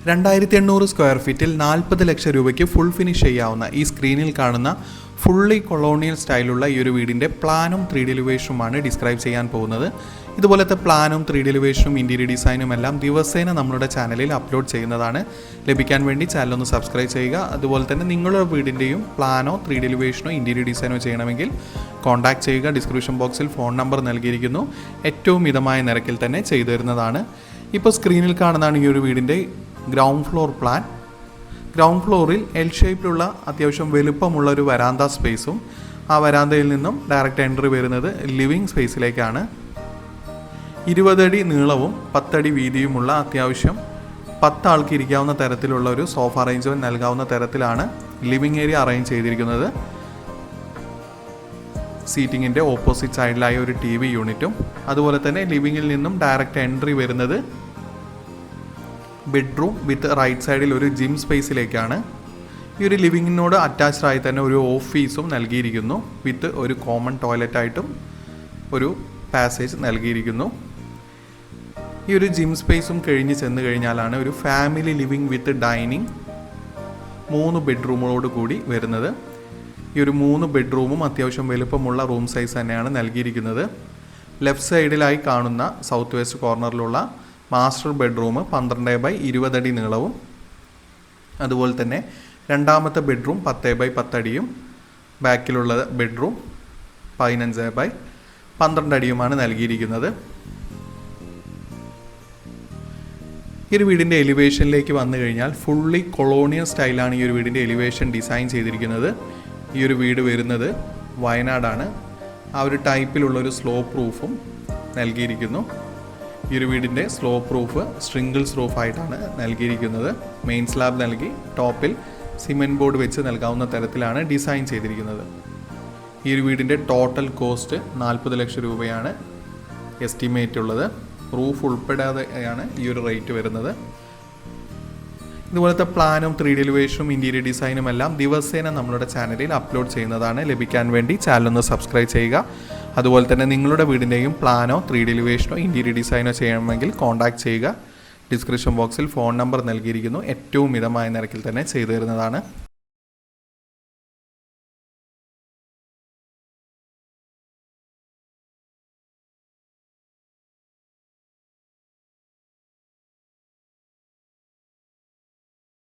2800 square ഫീറ്റിൽ 40 ലക്ഷം രൂപയ്ക്ക് full finish ചെയ്യാവുന്ന ഈ സ്ക്രീനിൽ കാണുന്ന ഫുള്ളി കൊളോണിയൽ സ്റ്റൈലുള്ള ഈ ഒരു വീടിൻ്റെ പ്ലാനും 3D എലിവേഷനുമാണ് ഡിസ്ക്രൈബ് ചെയ്യാൻ പോകുന്നത്. ഇതുപോലത്തെ പ്ലാനും 3D എലിവേഷനും ഇൻറ്റീരിയർ ഡിസൈനും എല്ലാം ദിവസേന നമ്മളുടെ ചാനലിൽ അപ്ലോഡ് ചെയ്യുന്നതാണ്. ലഭിക്കാൻ വേണ്ടി ചാനൽ ഒന്ന് സബ്സ്ക്രൈബ് ചെയ്യുക. അതുപോലെ തന്നെ നിങ്ങളുടെ വീടിൻ്റെയും പ്ലാനോ 3D എലിവേഷനോ ഇൻറ്റീരിയർ ഡിസൈനോ ചെയ്യണമെങ്കിൽ കോൺടാക്ട് ചെയ്യുക. ഡിസ്ക്രിപ്ഷൻ ബോക്സിൽ ഫോൺ നമ്പർ നൽകിയിരിക്കുന്നു. ഏറ്റവും മിതമായ നിരക്കിൽ തന്നെ ചെയ്തു തരുന്നതാണ്. ഇപ്പോൾ സ്ക്രീനിൽ കാണുന്നതാണ് ഈ ഒരു വീടിൻ്റെ ഗ്രൗണ്ട് ഫ്ലോർ പ്ലാൻ. ഗ്രൗണ്ട് ഫ്ലോറിൽ എൽ ഷേപ്പിലുള്ള അത്യാവശ്യം വലുപ്പമുള്ള ഒരു വരാന്ത സ്പേസും ആ വരാന്തയിൽ നിന്നും ഡയറക്റ്റ് എൻട്രി വരുന്നത് ലിവിങ് സ്പേസിലേക്കാണ്. 20 അടി നീളവും 10 അടി വീതിയുമുള്ള അത്യാവശ്യം 10 ആൾക്ക് ഇരിക്കാവുന്ന തരത്തിലുള്ള ഒരു സോഫ അറേഞ്ച്മെൻറ്റ് നൽകാവുന്ന തരത്തിലാണ് ലിവിങ് ഏരിയ അറേഞ്ച് ചെയ്തിരിക്കുന്നത്. സീറ്റിങ്ങിൻ്റെ ഓപ്പോസിറ്റ് സൈഡിലായി ഒരു TV യൂണിറ്റും അതുപോലെ തന്നെ ലിവിങ്ങിൽ നിന്നും ഡയറക്റ്റ് എൻട്രി വരുന്നത് ബെഡ്റൂം വിത്ത് റൈറ്റ് സൈഡിൽ ഒരു ജിം സ്പേസിലേക്കാണ്. ഈ ഒരു ലിവിങ്ങിനോട് അറ്റാച്ച്ഡ് ആയി തന്നെ ഒരു ഓഫീസും നൽകിയിരിക്കുന്നു. വിത്ത് ഒരു കോമൺ ടോയ്ലറ്റായിട്ടും ഒരു പാസേജ് നൽകിയിരിക്കുന്നു. ഈ ഒരു ജിം സ്പേസും കഴിഞ്ഞ് ചെന്ന് കഴിഞ്ഞാലാണ് ഒരു ഫാമിലി ലിവിങ് വിത്ത് ഡൈനിങ് 3 ബെഡ്റൂമുകളോട് കൂടി വരുന്നത്. ഈ ഒരു 3 ബെഡ്റൂമും അത്യാവശ്യം വലുപ്പമുള്ള റൂം സൈസ് തന്നെയാണ് നൽകിയിരിക്കുന്നത്. ലെഫ്റ്റ് സൈഡിലായി കാണുന്ന സൗത്ത് വെസ്റ്റ് കോർണറിലുള്ള മാസ്റ്റർ ബെഡ്റൂം 12x20 അടി നീളവും അതുപോലെ തന്നെ രണ്ടാമത്തെ ബെഡ്റൂം 10x10 അടിയും ബാക്കിലുള്ള ബെഡ്റൂം 15x12 അടിയുമാണ് നൽകിയിരിക്കുന്നത്. ഈ ഒരു വീടിൻ്റെ എലിവേഷനിലേക്ക് വന്നു കഴിഞ്ഞാൽ ഫുള്ളി കൊളോണിയൽ സ്റ്റൈലാണ് ഈ ഒരു വീടിൻ്റെ എലിവേഷൻ ഡിസൈൻ ചെയ്തിരിക്കുന്നത്. ഈ ഒരു വീട് വരുന്നത് വയനാടാണ്. ആ ഒരു ടൈപ്പിലുള്ളൊരു സ്ലോപ്പ് റൂഫും നൽകിയിരിക്കുന്നു. ഈ ഒരു വീടിൻ്റെ സ്ലോപ്പ് റൂഫ് സ്ട്രിംഗിൾസ് റൂഫായിട്ടാണ് നൽകിയിരിക്കുന്നത്. മെയിൻ സ്ലാബ് നൽകി ടോപ്പിൽ സിമെൻറ്റ് ബോർഡ് വെച്ച് നൽകാവുന്ന തരത്തിലാണ് ഡിസൈൻ ചെയ്തിരിക്കുന്നത്. ഈ ഒരു വീടിൻ്റെ ടോട്ടൽ കോസ്റ്റ് 40 ലക്ഷം രൂപയാണ് എസ്റ്റിമേറ്റ് ഉള്ളത്. റൂഫ് ഉൾപ്പെടാതെയാണ് ഈ ഒരു റേറ്റ് വരുന്നത്. ഇതുപോലത്തെ പ്ലാനും 3D എലിവേഷനും ഇൻറ്റീരിയർ ഡിസൈനും എല്ലാം ദിവസേന നമ്മളുടെ ചാനലിൽ അപ്ലോഡ് ചെയ്യുന്നതാണ്. ലഭിക്കാൻ വേണ്ടി ചാനൽ ഒന്ന് സബ്സ്ക്രൈബ് ചെയ്യുക. അതുപോലെ തന്നെ നിങ്ങളുടെ വീടിൻ്റെയും പ്ലാനോ 3D എലിവേഷനോ ഇൻറ്റീരിയർ ഡിസൈനോ ചെയ്യണമെങ്കിൽ കോൺടാക്ട് ചെയ്യുക. ഡിസ്ക്രിപ്ഷൻ ബോക്സിൽ ഫോൺ നമ്പർ നൽകിയിരിക്കുന്നു. ഏറ്റവും മിതമായ നിരക്കിൽ തന്നെ ചെയ്തു തരുന്നതാണ്.